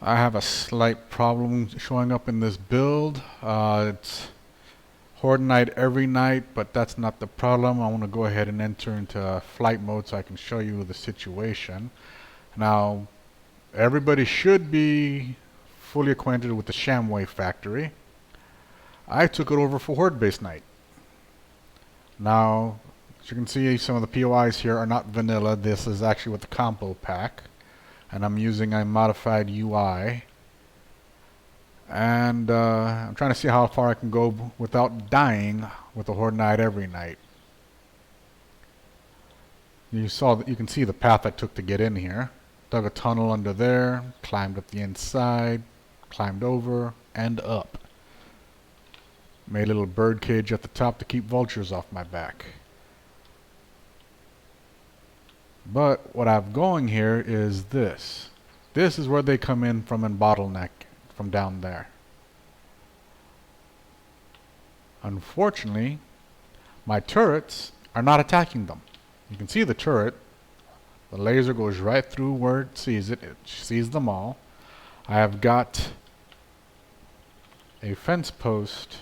I have a slight problem showing up in this build. It's horde night every night, but that's not the problem. I want to go ahead and enter into flight mode so I can show you the situation. Now, everybody should be fully acquainted with the Shamway factory. I took it over for horde base night. Now, as you can see, some of the POIs here are not vanilla. This is actually with the combo pack, and I'm using a modified UI. And I'm trying to see how far I can go without dying with a horde night every night. You can see the path I took to get in here. Dug a tunnel under there, climbed up the inside, climbed over and up. Made a little bird cage at the top to keep vultures off my back. But what I've going here is this. This is where they come in from and bottleneck from down there. Unfortunately, my turrets are not attacking them. You can see the turret. The laser goes right through where it sees it. It sees them all. I have got a fence post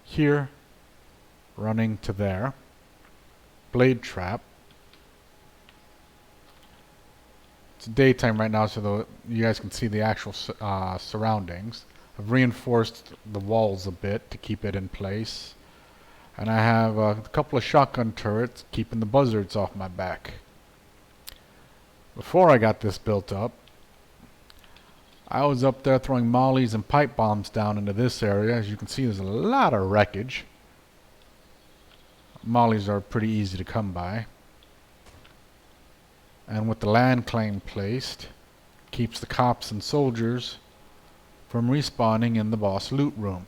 here running to there. Blade trap. It's daytime right now, so you guys can see the actual surroundings. I've reinforced the walls a bit to keep it in place. And I have a couple of shotgun turrets keeping the buzzards off my back. Before I got this built up, I was up there throwing mollies and pipe bombs down into this area. As you can see, there's a lot of wreckage. Mollies are pretty easy to come by. And with the land claim placed, keeps the cops and soldiers from respawning in the boss loot room.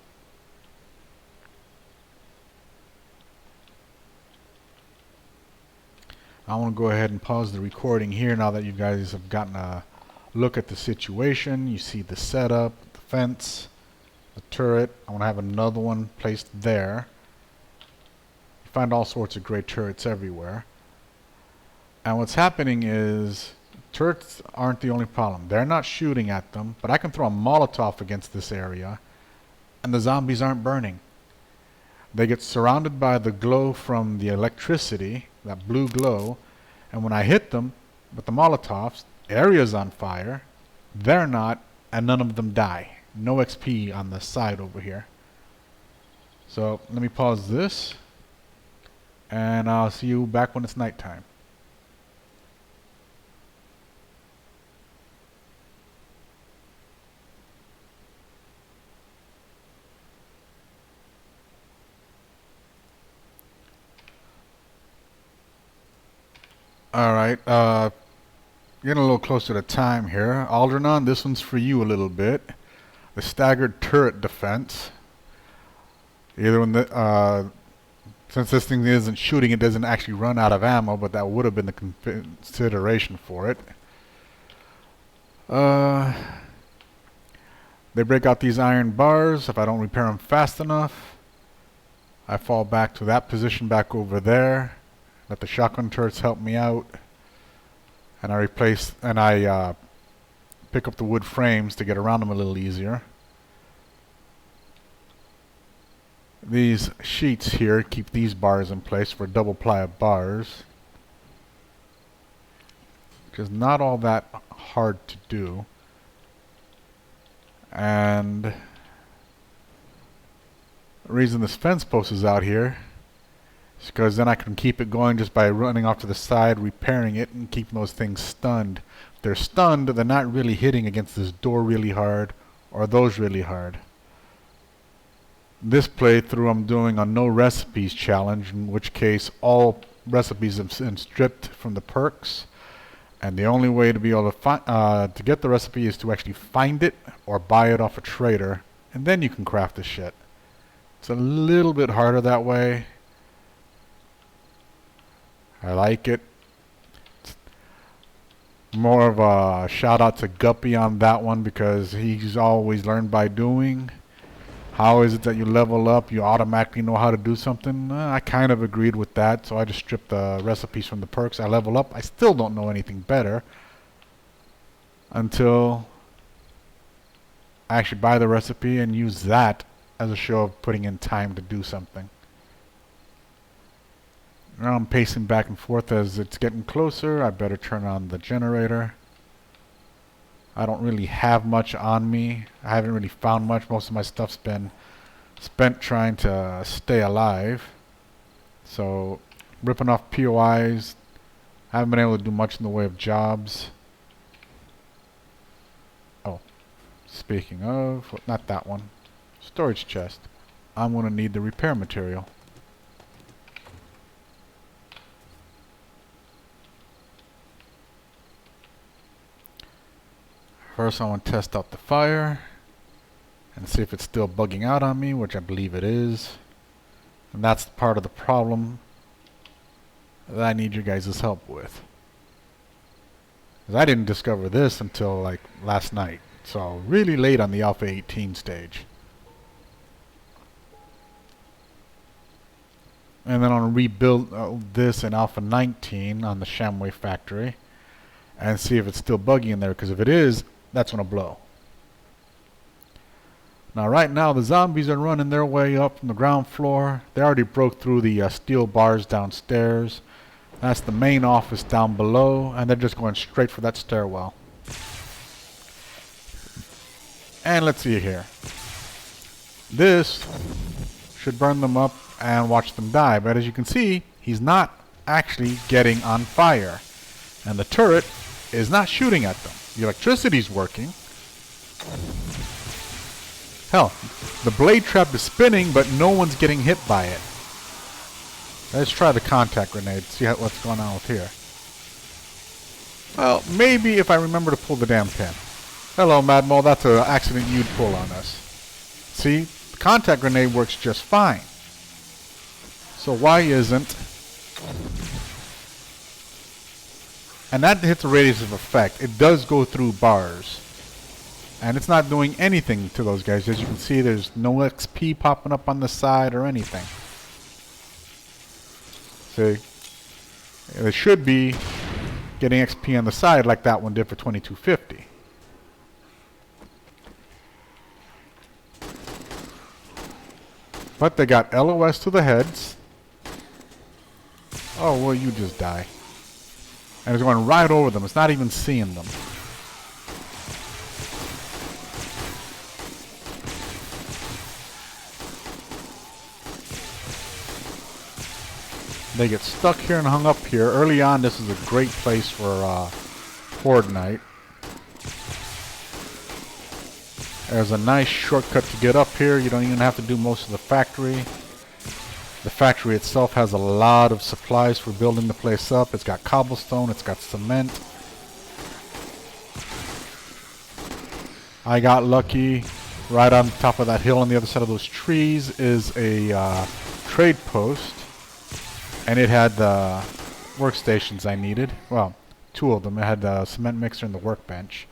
I want to go ahead and pause the recording here now that you guys have gotten a look at the situation. You see the setup, the fence, the turret. I want to have another one placed there. You find all sorts of great turrets everywhere. And what's happening is turrets aren't the only problem. They're not shooting at them, but I can throw a molotov against this area and the zombies aren't burning. They get surrounded by the glow from the electricity, that blue glow, and when I hit them with the molotovs, area's on fire, they're not, and none of them die. No XP on the side over here. So let me pause this, and I'll see you back when it's nighttime. Alright, getting a little closer to time here. Algernon, this one's for you a little bit. The staggered turret defense. Either when since this thing isn't shooting, it doesn't actually run out of ammo, but that would have been the consideration for it. They break out these iron bars. If I don't repair them fast enough, I fall back to that position back over there. Let the shotgun turrets help me out, and I pick up the wood frames to get around them a little easier. These sheets here keep these bars in place for double ply of bars, which is not all that hard to do. And the reason this fence post is out here because then I can keep it going just by running off to the side, repairing it, and keeping those things stunned. If they're stunned, they're not really hitting against this door really hard, or those really hard. This playthrough I'm doing a no recipes challenge, in which case all recipes have been stripped from the perks, and the only way to be able to get the recipe is to actually find it or buy it off a trader, and then you can craft the shit. It's a little bit harder that way. I like it. It's more of a shout out to Guppy on that one because he's always learned by doing. How is it that you level up, you automatically know how to do something? I kind of agreed with that, so I just stripped the recipes from the perks. I level up. I still don't know anything better until I actually buy the recipe and use that as a show of putting in time to do something. Now I'm pacing back and forth as it's getting closer. I better turn on the generator. I don't really have much on me. I haven't really found much. Most of my stuff's been spent trying to stay alive. So, ripping off POIs. I haven't been able to do much in the way of jobs. Oh, speaking of, not that one. Storage chest. I'm going to need the repair material. First I want to test out the fire and see if it's still bugging out on me, which I believe it is. And that's part of the problem that I need your guys' help with. 'Cause I didn't discover this until like last night, so really late on the Alpha 18 stage. And then I'll rebuild this in Alpha 19 on the Shamway factory and see if it's still buggy in there, because if it is, that's going to blow. Now right now the zombies are running their way up from the ground floor. They already broke through the steel bars downstairs. That's the main office down below, and they're just going straight for that stairwell. And let's see here. This should burn them up and watch them die, but as you can see, he's not actually getting on fire. And the turret is not shooting at them. The electricity's working. Hell, the blade trap is spinning, but no one's getting hit by it. Let's try the contact grenade, see what's going on with here. Well, maybe if I remember to pull the damn pin. Hello, Madmo, that's an accident you'd pull on us. See, the contact grenade works just fine. So why isn't... And that hits a radius of effect. It does go through bars. And it's not doing anything to those guys. As you can see, there's no XP popping up on the side or anything. See? It should be getting XP on the side like that one did for 2250. But they got LOS to the heads. Oh, well, you just die. And it's going right over them. It's not even seeing them. They get stuck here and hung up here. Early on, this is a great place for Horde Night. There's a nice shortcut to get up here. You don't even have to do most of the factory. The factory itself has a lot of supplies for building the place up. It's got cobblestone, it's got cement. I got lucky. Right on top of that hill on the other side of those trees is a trade post. And it had the workstations I needed. Well, two of them. It had the cement mixer and the workbench.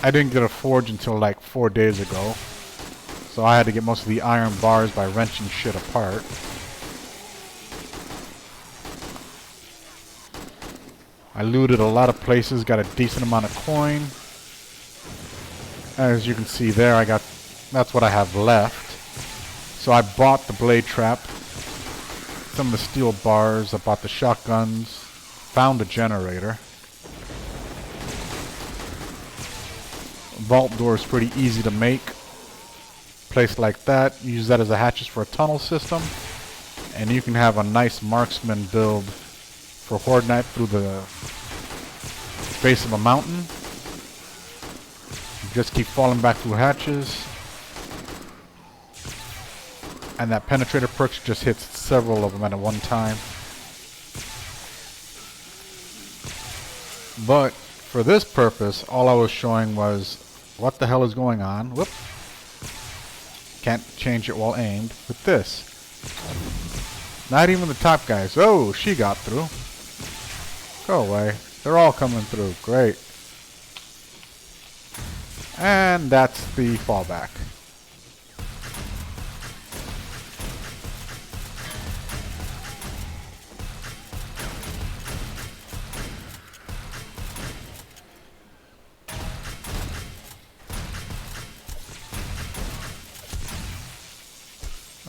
I didn't get a forge until like 4 days ago. So I had to get most of the iron bars by wrenching shit apart. I looted a lot of places, got a decent amount of coin. As you can see there, that's what I have left. So I bought the blade trap, some of the steel bars, I bought the shotguns, found a generator. Vault door is pretty easy to make. Place like that, use that as a hatches for a tunnel system. And you can have a nice marksman build for Horde Night through the base of a mountain. Just keep falling back through hatches. And that penetrator perk just hits several of them at one time. But for this purpose, all I was showing was what the hell is going on. Whoop. Can't change it while aimed. With this. Not even the top guys. Oh, she got through. Go away. They're all coming through. Great. And that's the fallback.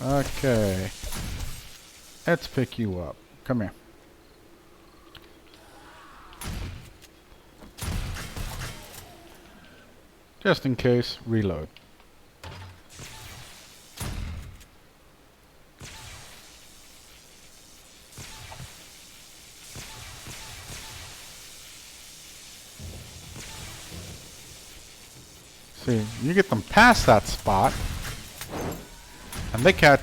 Okay. Let's pick you up. Come here. Just in case, reload. See, you get them past that spot, and they catch...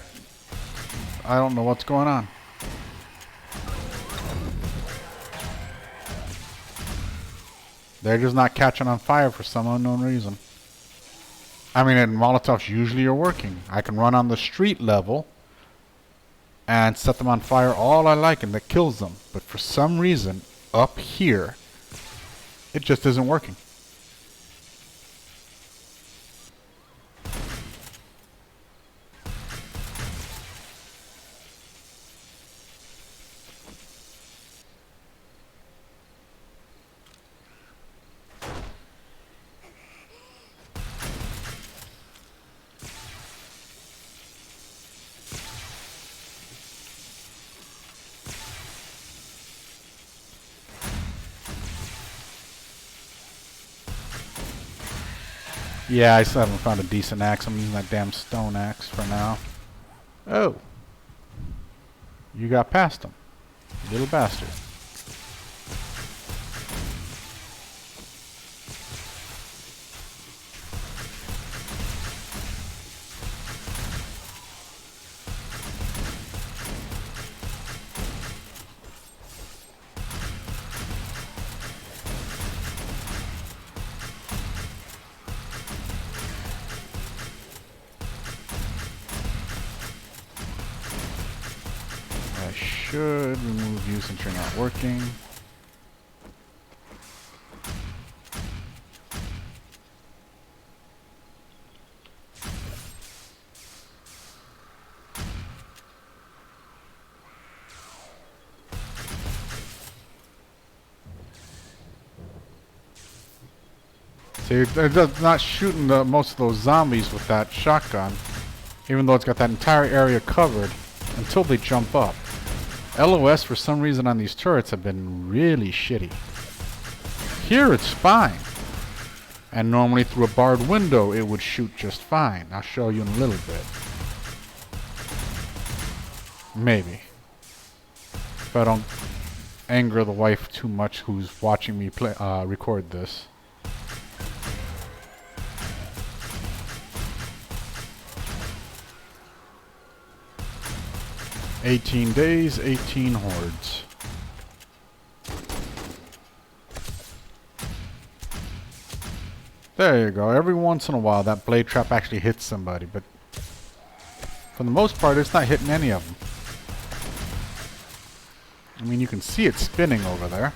I don't know what's going on. They're just not catching on fire for some unknown reason. I mean, and molotovs usually are working. I can run on the street level and set them on fire all I like, and that kills them. But for some reason, up here, it just isn't working. Yeah, I still haven't found a decent axe. I'm using that damn stone axe for now. Oh. You got past him. You little bastard. I should remove you since you're not working. See, it's not shooting most of those zombies with that shotgun, even though it's got that entire area covered, until they jump up. LOS for some reason on these turrets have been really shitty. Here it's fine. And normally through a barred window it would shoot just fine. I'll show you in a little bit. Maybe. If I don't anger the wife too much who's watching me record this. "18 days, 18 hordes." There you go. Every once in a while that blade trap actually hits somebody, but for the most part it's not hitting any of them. I mean, you can see it spinning over there.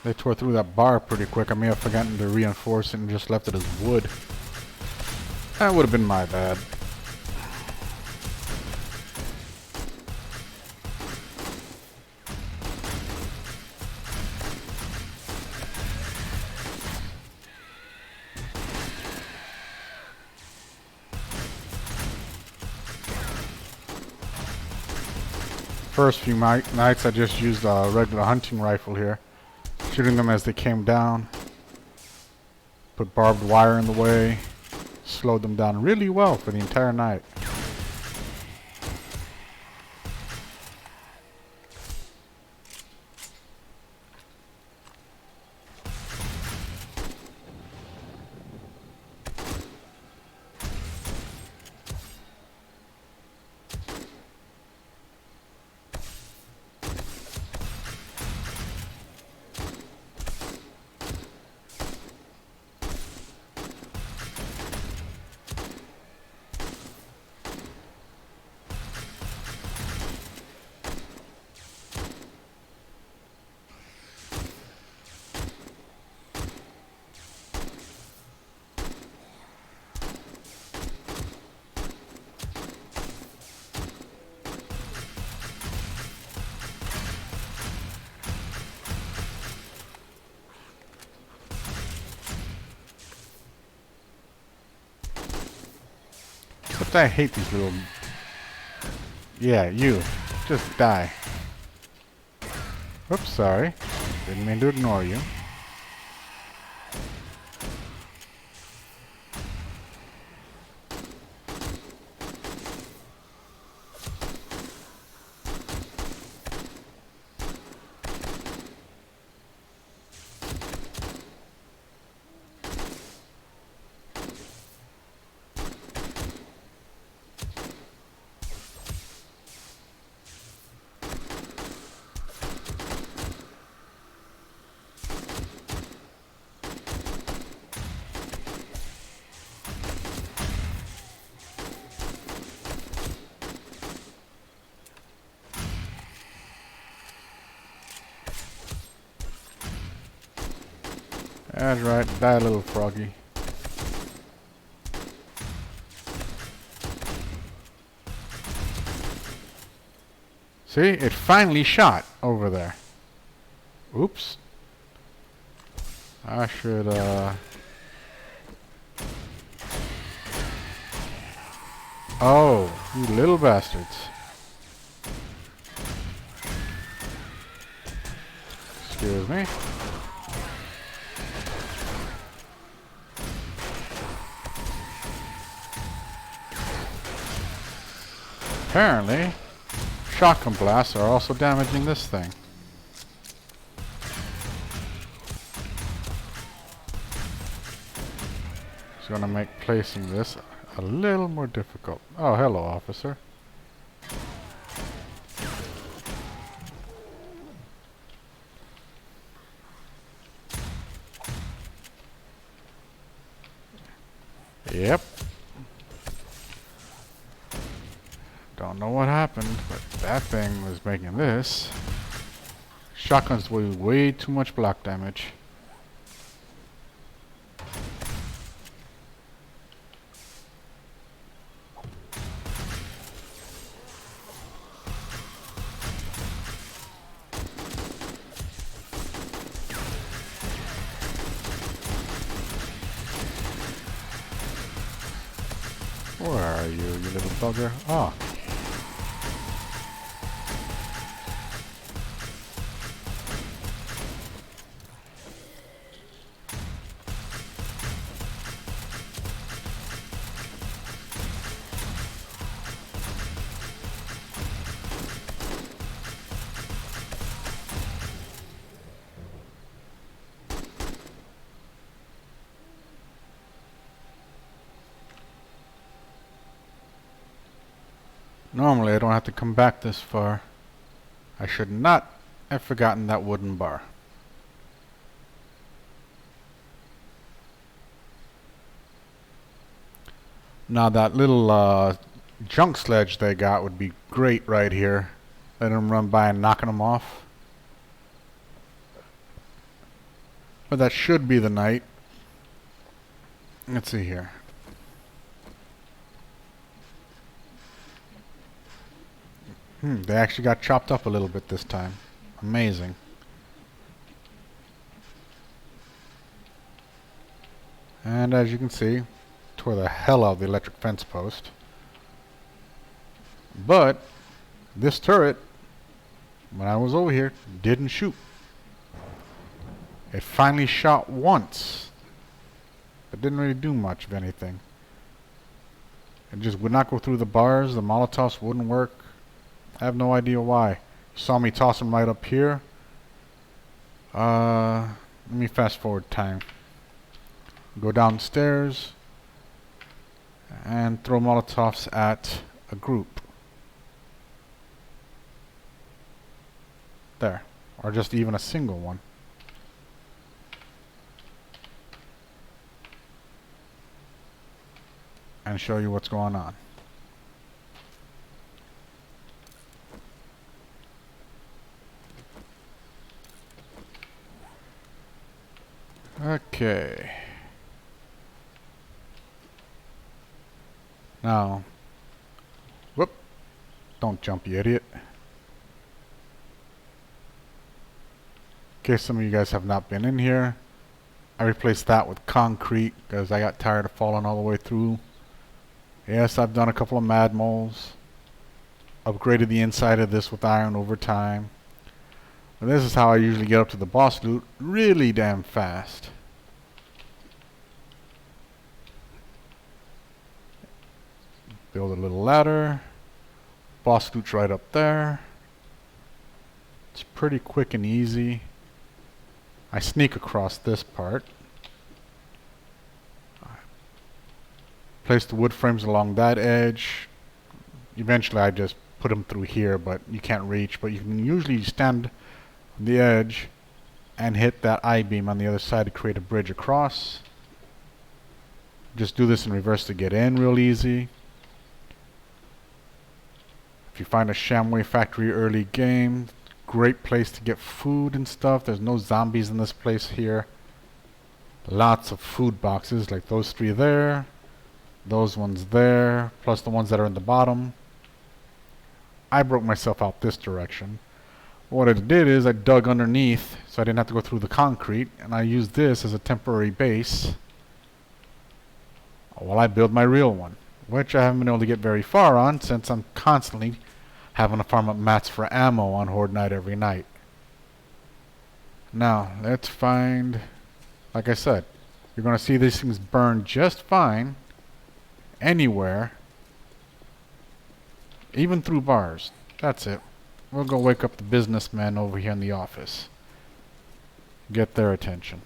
They tore through that bar pretty quick. I may have forgotten to reinforce it and just left it as wood. That would have been my bad. First few nights I just used a regular hunting rifle here. Shooting them as they came down. Put barbed wire in the way. Slowed them down really well for the entire night. I hate these little... Yeah, you. Just die. Oops, sorry. Didn't mean to ignore you. That's right, die, little froggy. See, it finally shot over there. Oops. I should, Oh, you little bastards. Excuse me. Apparently, shotgun blasts are also damaging this thing. It's going to make placing this a little more difficult. Oh, hello, officer. Yep. Don't know what happened, but that thing was making this. Shotguns do way too much block damage. Where are you, you little bugger? Oh. Normally I don't have to come back this far. I should not have forgotten that wooden bar. Now that little junk sledge they got would be great right here. Letting them run by and knocking them off. But that should be the night. Let's see here. They actually got chopped up a little bit this time. Amazing. And as you can see, tore the hell out of the electric fence post. But this turret, when I was over here, didn't shoot. It finally shot once. It didn't really do much of anything. It just would not go through the bars. The molotovs wouldn't work. I have no idea why. You saw me toss them right up here. Let me fast forward time. Go downstairs and throw molotovs at a group. There. Or just even a single one. And show you what's going on. Okay. Now, whoop, don't jump, you idiot. In case some of you guys have not been in here, I replaced that with concrete because I got tired of falling all the way through. Yes, I've done a couple of mad moles. Upgraded the inside of this with iron over time. And this is how I usually get up to the boss loot really damn fast. Build a little ladder. Boss loot's right up there. It's pretty quick and easy. I sneak across this part. Place the wood frames along that edge. Eventually I just put them through here, but you can't reach. But you can usually stand on the edge and hit that I-beam on the other side to create a bridge across. Just do this in reverse to get in real easy. If you find a Shamway factory early game, great place to get food and stuff. There's no zombies in this place here. Lots of food boxes like those 3 there. Those ones there, plus the ones that are in the bottom. I broke myself out this direction. What I did is I dug underneath so I didn't have to go through the concrete, and I used this as a temporary base while I build my real one, which I haven't been able to get very far on since I'm constantly having to farm up mats for ammo on Horde Night every night. Now, let's find, like I said, you're going to see these things burn just fine anywhere, even through bars. That's it. We'll go wake up the businessmen over here in the office. Get their attention.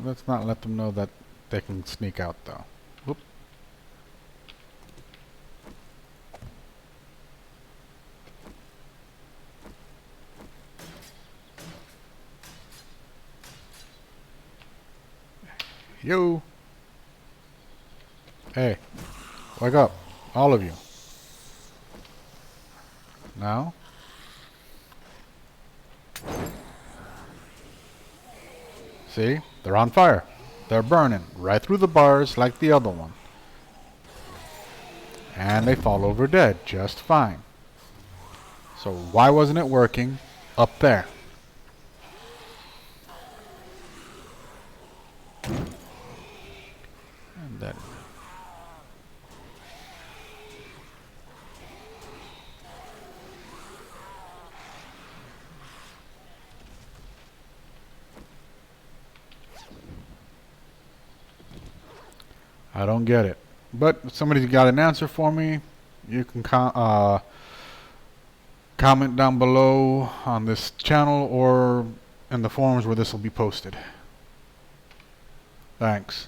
Let's not let them know that they can sneak out though. Whoop. Yo! Hey, wake up, all of you. Now? See? They're on fire. They're burning right through the bars like the other one. And they fall over dead just fine. So why wasn't it working up there? And then I don't get it. But if somebody's got an answer for me, you can comment down below on this channel or in the forums where this will be posted. Thanks.